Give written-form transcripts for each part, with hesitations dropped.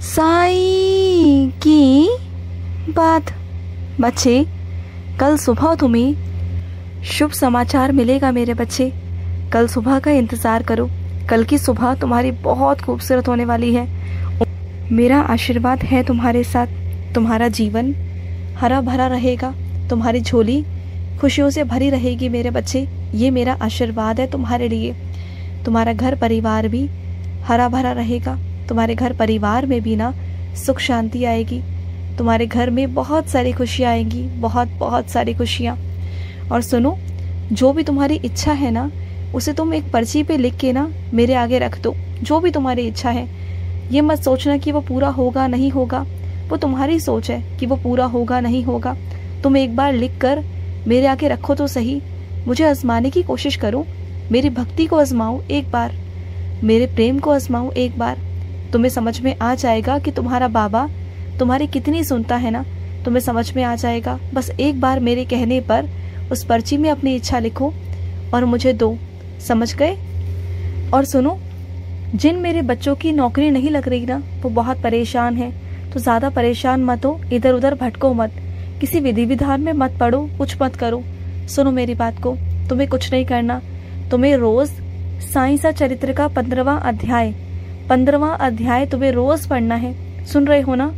साईं की बात। बच्चे, कल सुबह तुम्हें शुभ समाचार मिलेगा मेरे बच्चे। कल सुबह का इंतज़ार करो। कल की सुबह तुम्हारी बहुत खूबसूरत होने वाली है। मेरा आशीर्वाद है तुम्हारे साथ। तुम्हारा जीवन हरा भरा रहेगा, तुम्हारी झोली खुशियों से भरी रहेगी मेरे बच्चे। ये मेरा आशीर्वाद है तुम्हारे लिए। तुम्हारा घर परिवार भी हरा भरा रहेगा। तुम्हारे घर परिवार में भी ना सुख शांति आएगी। तुम्हारे घर में बहुत सारी खुशियाँ आएंगी, बहुत बहुत सारी खुशियाँ। और सुनो, जो भी तुम्हारी इच्छा है ना, उसे तुम एक पर्ची पे लिख के ना मेरे आगे रख दो। जो भी तुम्हारी इच्छा है, ये मत सोचना कि वो पूरा होगा नहीं होगा। वो तुम्हारी सोच है कि वो पूरा होगा नहीं होगा। तुम एक बार लिख कर मेरे आगे रखो तो सही। मुझे आजमाने की कोशिश करो। मेरी भक्ति को आजमाओ एक बार, मेरे प्रेम को आजमाओ एक बार। तुम्हें समझ में आ जाएगा कि तुम्हारा बाबा तुम्हारी कितनी सुनता है ना। तुम्हें समझ में आ जाएगा। बस एक बार मेरे कहने पर उस पर्ची में अपनी इच्छा लिखो और मुझे दो। समझ गए? और सुनो, जिन मेरे बच्चों की नौकरी नहीं लग रही ना, वो बहुत परेशान है। तो ज़्यादा परेशान मत हो, इधर उधर भटको मत, किसी विधि विधान में मत पड़ो, कुछ मत करो। सुनो मेरी बात को, तुम्हें कुछ नहीं करना। तुम्हें रोज साईं सा चरित्र का 15वां अध्याय तुम्हें रोज पढ़ना है। सुन रहे हो ना?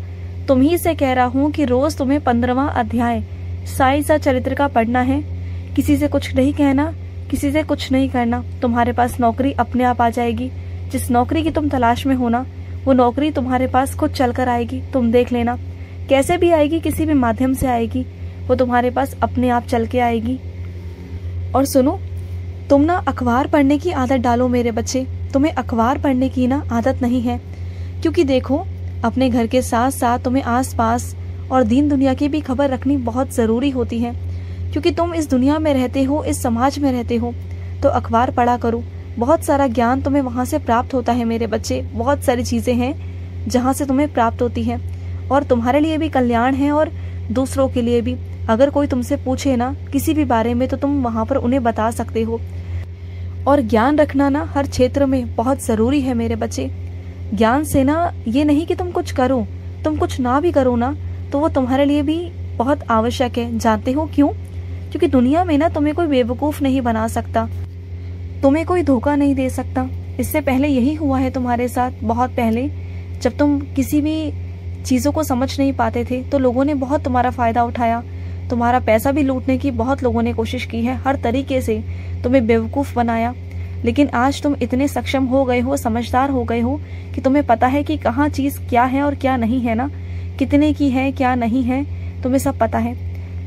तुम ही से कह रहा हूँ कि रोज तुम्हें 15वां अध्याय साईं सा चरित्र का पढ़ना है। किसी से कुछ नहीं कहना, किसी से कुछ नहीं करना। तुम्हारे पास नौकरी अपने आप आ जाएगी। जिस नौकरी की तुम तलाश में हो ना, वो नौकरी तुम्हारे पास खुद चल कर आएगी। तुम देख लेना, कैसे भी आएगी, किसी भी माध्यम से आएगी, वो तुम्हारे पास अपने आप चल के आएगी। और सुनो, तुम ना अखबार पढ़ने की आदत डालो मेरे बच्चे। तुम्हें अखबार पढ़ने की ना आदत नहीं है, क्योंकि देखो, अपने घर के साथ साथ तुम्हें आस पास और दीन दुनिया की भी खबर रखनी बहुत ज़रूरी होती है। क्योंकि तुम इस दुनिया में रहते हो, इस समाज में रहते हो, तो अखबार पढ़ा करो। बहुत सारा ज्ञान तुम्हें वहाँ से प्राप्त होता है मेरे बच्चे। बहुत सारी चीज़ें हैं जहाँ से तुम्हें प्राप्त होती हैं, और तुम्हारे लिए भी कल्याण है और दूसरों के लिए भी। अगर कोई तुमसे पूछे ना किसी भी बारे में, तो तुम वहाँ पर उन्हें बता सकते हो। और ज्ञान रखना ना हर क्षेत्र में बहुत ज़रूरी है मेरे बच्चे। ज्ञान से ना ये नहीं कि तुम कुछ करो, तुम कुछ ना भी करो ना, तो वो तुम्हारे लिए भी बहुत आवश्यक है। जानते हो क्यों? क्योंकि दुनिया में ना तुम्हें कोई बेवकूफ़ नहीं बना सकता, तुम्हें कोई धोखा नहीं दे सकता। इससे पहले यही हुआ है तुम्हारे साथ। बहुत पहले जब तुम किसी भी चीज़ों को समझ नहीं पाते थे, तो लोगों ने बहुत तुम्हारा फ़ायदा उठाया। तुम्हारा पैसा भी लूटने की बहुत लोगों ने कोशिश की है, हर तरीके से तुम्हें बेवकूफ़ बनाया। लेकिन आज तुम इतने सक्षम हो गए हो, समझदार हो गए हो कि तुम्हें पता है कि कहाँ चीज़ क्या है और क्या नहीं है ना, कितने की है क्या नहीं है, तुम्हें सब पता है।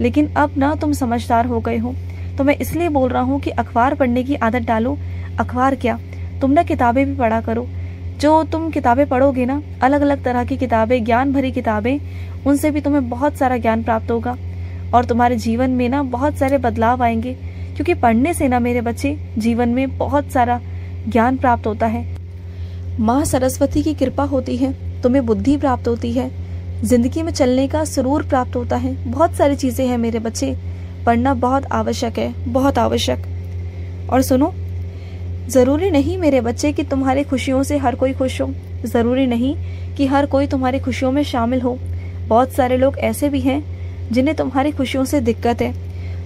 लेकिन अब ना तुम समझदार हो गए हो, तो मैं इसलिए बोल रहा हूँ कि अखबार पढ़ने की आदत डालो। अखबार क्या, तुम ना किताबें भी पढ़ा करो। जो तुम किताबें पढ़ोगे ना, अलग अलग तरह की किताबें, ज्ञान भरी किताबें, उनसे भी तुम्हें बहुत सारा ज्ञान प्राप्त होगा और तुम्हारे जीवन में ना बहुत सारे बदलाव आएंगे। क्योंकि पढ़ने से ना मेरे बच्चे, जीवन में बहुत सारा ज्ञान प्राप्त होता है। माँ सरस्वती की कृपा होती है, तुम्हें बुद्धि प्राप्त होती है, जिंदगी में चलने का सुरूर प्राप्त होता है। बहुत सारी चीज़ें हैं मेरे बच्चे, पढ़ना बहुत आवश्यक है, बहुत आवश्यक। और सुनो, ज़रूरी नहीं मेरे बच्चे कि तुम्हारी खुशियों से हर कोई खुश हो। ज़रूरी नहीं कि हर कोई तुम्हारी खुशियों में शामिल हो। बहुत सारे लोग ऐसे भी हैं जिन्हें तुम्हारी खुशियों से दिक्कत है,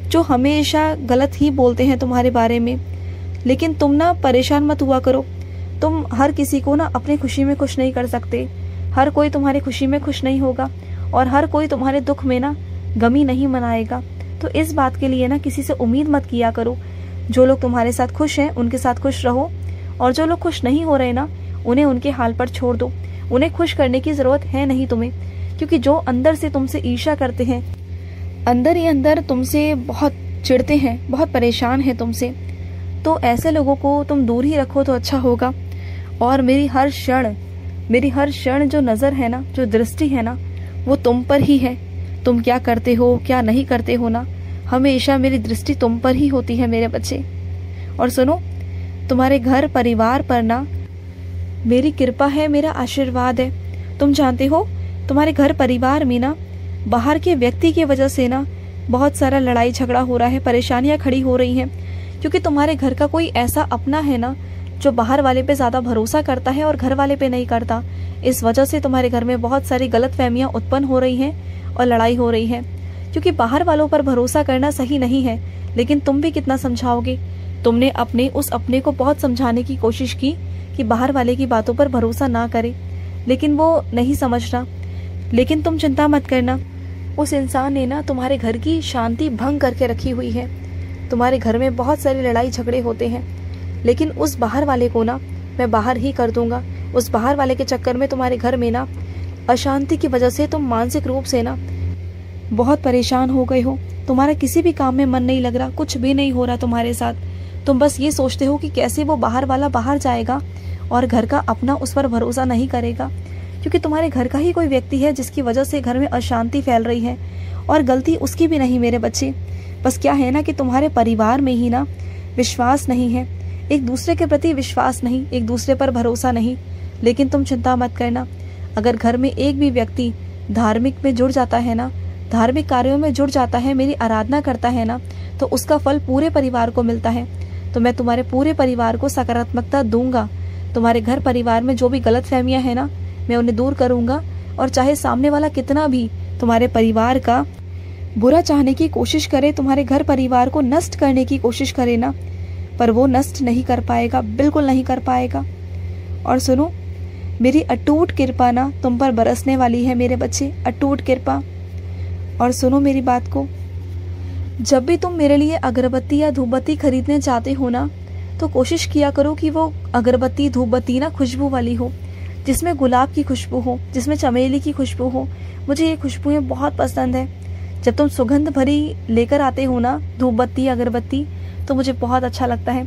जो हमेशा गलत ही बोलते हैं तुम्हारे बारे में। लेकिन तुम ना परेशान मत हुआ करो। तुम हर किसी को ना अपनी खुशी में खुश नहीं कर सकते। हर कोई तुम्हारी खुशी में खुश नहीं होगा, और हर कोई तुम्हारे दुख में ना गमी नहीं मनाएगा। तो इस बात के लिए ना किसी से उम्मीद मत किया करो। जो लोग तुम्हारे साथ खुश हैं उनके साथ खुश रहो, और जो लोग खुश नहीं हो रहे ना, उन्हें उनके हाल पर छोड़ दो। उन्हें खुश करने की ज़रूरत है नहीं तुम्हें, क्योंकि जो अंदर से तुमसे ईर्ष्या करते हैं, अंदर ही अंदर तुमसे बहुत चिढ़ते हैं, बहुत परेशान हैं तुमसे, तो ऐसे लोगों को तुम दूर ही रखो तो अच्छा होगा। और मेरी हर क्षण जो नज़र है ना, जो दृष्टि है ना, वो तुम पर ही है। तुम क्या करते हो क्या नहीं करते हो ना, हमेशा मेरी दृष्टि तुम पर ही होती है मेरे बच्चे। और सुनो, तुम्हारे घर परिवार पर ना मेरी कृपा है, मेरा आशीर्वाद है। तुम जानते हो, तुम्हारे घर परिवार में ना बाहर के व्यक्ति की वजह से ना बहुत सारा लड़ाई झगड़ा हो रहा है, परेशानियां खड़ी हो रही हैं। क्योंकि तुम्हारे घर का कोई ऐसा अपना है ना जो बाहर वाले पे ज़्यादा भरोसा करता है और घर वाले पे नहीं करता। इस वजह से तुम्हारे घर में बहुत सारी गलतफहमियां उत्पन्न हो रही हैं और लड़ाई हो रही है, क्योंकि बाहर वालों पर भरोसा करना सही नहीं है। लेकिन तुम भी कितना समझाओगे? तुमने उस अपने को बहुत समझाने की कोशिश की कि बाहर वाले की बातों पर भरोसा ना करे, लेकिन वो नहीं समझ रहा। लेकिन तुम चिंता मत करना, उस इंसान ने ना तुम्हारे घर की शांति भंग करके रखी हुई है। तुम्हारे घर में बहुत सारी लड़ाई झगड़े होते हैं, लेकिन उस बाहर वाले को ना मैं बाहर ही कर दूंगा। उस बाहर वाले के चक्कर में तुम्हारे घर में ना अशांति की वजह से तुम मानसिक रूप से ना बहुत परेशान हो गए हो। तुम्हारा किसी भी काम में मन नहीं लग रहा, कुछ भी नहीं हो रहा तुम्हारे साथ। तुम बस ये सोचते हो कि कैसे वो बाहर वाला बाहर जाएगा और घर का अपना उस पर भरोसा नहीं करेगा, क्योंकि तुम्हारे घर का ही कोई व्यक्ति है जिसकी वजह से घर में अशांति फैल रही है। और गलती उसकी भी नहीं मेरे बच्चे, बस क्या है ना कि तुम्हारे परिवार में ही ना विश्वास नहीं है, एक दूसरे के प्रति विश्वास नहीं, एक दूसरे पर भरोसा नहीं। लेकिन तुम चिंता मत करना, अगर घर में एक भी व्यक्ति धार्मिक में जुड़ जाता है ना, धार्मिक कार्यों में जुड़ जाता है, मेरी आराधना करता है ना, तो उसका फल पूरे परिवार को मिलता है। तो मैं तुम्हारे पूरे परिवार को सकारात्मकता दूंगा। तुम्हारे घर परिवार में जो भी गलतफहमियां हैं ना, मैं उन्हें दूर करूंगा। और चाहे सामने वाला कितना भी तुम्हारे परिवार का बुरा चाहने की कोशिश करे, तुम्हारे घर परिवार को नष्ट करने की कोशिश करे ना, पर वो नष्ट नहीं कर पाएगा, बिल्कुल नहीं कर पाएगा। और सुनो, मेरी अटूट कृपा ना तुम पर बरसने वाली है मेरे बच्चे, अटूट कृपा। और सुनो मेरी बात को, जब भी तुम मेरे लिए अगरबत्ती या धूपबत्ती खरीदने जाते हो ना, तो कोशिश किया करो कि वो अगरबत्ती धूपबत्ती ना खुशबू वाली हो, जिसमें गुलाब की खुशबू हो, जिसमें चमेली की खुशबू हो। मुझे ये खुशबुएं बहुत पसंद है। जब तुम सुगंध भरी लेकर आते हो ना धूपबत्ती अगरबत्ती, तो मुझे बहुत अच्छा लगता है।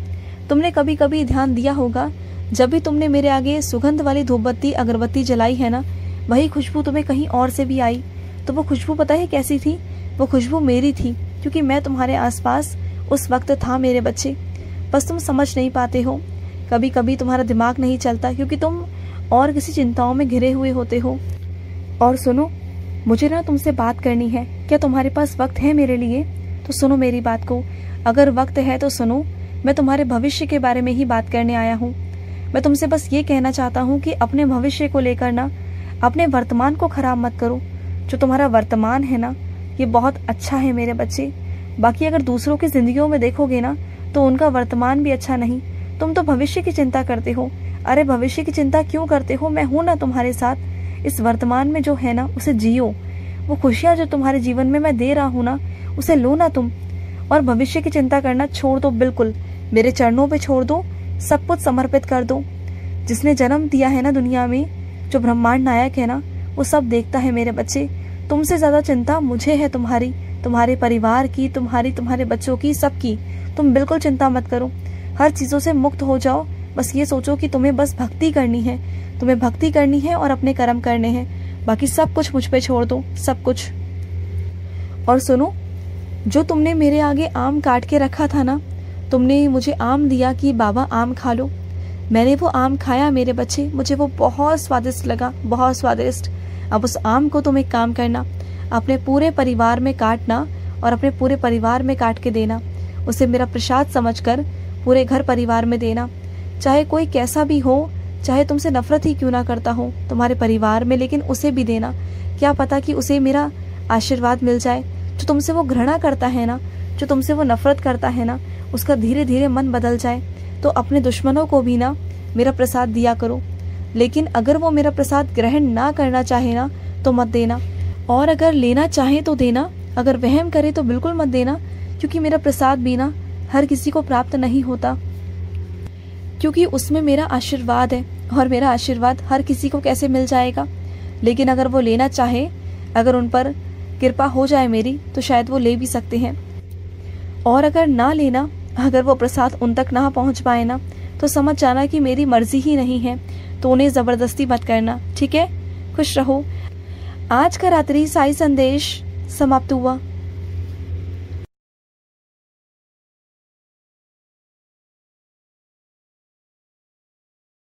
तुमने कभी कभी ध्यान दिया होगा, जब भी तुमने मेरे आगे सुगंध वाली धूपबत्ती अगरबत्ती जलाई है ना, वही खुशबू तुम्हें कहीं और से भी आई। तो वो खुशबू पता है कैसी थी? वो खुशबू मेरी थी, क्योंकि मैं तुम्हारे आसपास उस वक्त था मेरे बच्चे। बस तुम समझ नहीं पाते हो, कभी कभी तुम्हारा दिमाग नहीं चलता, क्योंकि तुम और किसी चिंताओं में घिरे हुए होते हो। और सुनो, मुझे ना तुमसे बात करनी है। क्या तुम्हारे पास वक्त है मेरे लिए? तो सुनो मेरी बात को, अगर वक्त है तो सुनो। मैं तुम्हारे भविष्य के बारे में ही बात करने आया हूँ। मैं तुमसे बस ये कहना चाहता हूँ कि अपने भविष्य को लेकर ना अपने वर्तमान को खराब मत करो। जो तुम्हारा वर्तमान है ना, ये बहुत अच्छा है मेरे बच्चे। बाकी अगर दूसरों की जिंदगियों में देखोगे ना, तो उनका वर्तमान भी अच्छा नहीं। तुम तो भविष्य की चिंता करते हो। अरे भविष्य की चिंता क्यों करते हो? मैं हूं ना तुम्हारे साथ। इस वर्तमान में जो है ना, उसे जियो। वो खुशियां जो तुम्हारे जीवन में मैं दे रहा हूं ना, उसे लो ना तुम। और भविष्य की चिंता करना छोड़ दो, बिल्कुल मेरे चरणों पे छोड़ दो, सब कुछ समर्पित कर दो। जिसने जन्म दिया है ना दुनिया में, जो ब्रह्मांड नायक है ना, वो सब देखता है मेरे बच्चे। तुमसे ज्यादा चिंता मुझे है तुम्हारी, तुम्हारे परिवार की, तुम्हारे बच्चों की, सबकी। तुम बिल्कुल चिंता मत करो, हर चीजों से मुक्त हो जाओ। बस ये सोचो कि तुम्हें बस भक्ति करनी है, तुम्हें भक्ति करनी है और अपने कर्म करने हैं। बाकी सब कुछ मुझ पे छोड़ दो, सब कुछ। और सुनो, जो तुमने मेरे आगे आम काट के रखा था ना, तुमने मुझे आम दिया कि बाबा आम खा लो। मैंने वो आम खाया मेरे बच्चे, मुझे वो बहुत स्वादिष्ट लगा, बहुत स्वादिष्ट। अब उस आम को तुम एक काम करना, अपने पूरे परिवार में काटना और अपने पूरे परिवार में काट के देना। उसे मेरा प्रसाद समझकर पूरे घर परिवार में देना। चाहे कोई कैसा भी हो, चाहे तुमसे नफरत ही क्यों ना करता हो तुम्हारे परिवार में, लेकिन उसे भी देना। क्या पता कि उसे मेरा आशीर्वाद मिल जाए। जो तुमसे वो घृणा करता है ना, जो तुमसे वो नफरत करता है ना, उसका धीरे धीरे मन बदल जाए। तो अपने दुश्मनों को भी ना मेरा प्रसाद दिया करो। लेकिन अगर वो मेरा प्रसाद ग्रहण ना करना चाहे ना, तो मत देना। और अगर लेना चाहे तो देना, अगर वहम करे तो बिल्कुल मत देना, क्योंकि मेरा प्रसाद भी ना हर किसी को प्राप्त नहीं होता, क्योंकि उसमें मेरा आशीर्वाद है। और मेरा आशीर्वाद हर किसी को कैसे मिल जाएगा? लेकिन अगर वो लेना चाहे, अगर उन पर कृपा हो जाए मेरी, तो शायद वो ले भी सकते हैं। और अगर ना लेना, अगर वो प्रसाद उन तक ना पहुंच पाए ना, तो समझ जाना कि मेरी मर्जी ही नहीं है। तो उन्हें जबरदस्ती मत करना, ठीक है? खुश रहो। आज का रात्रि साई संदेश समाप्त हुआ।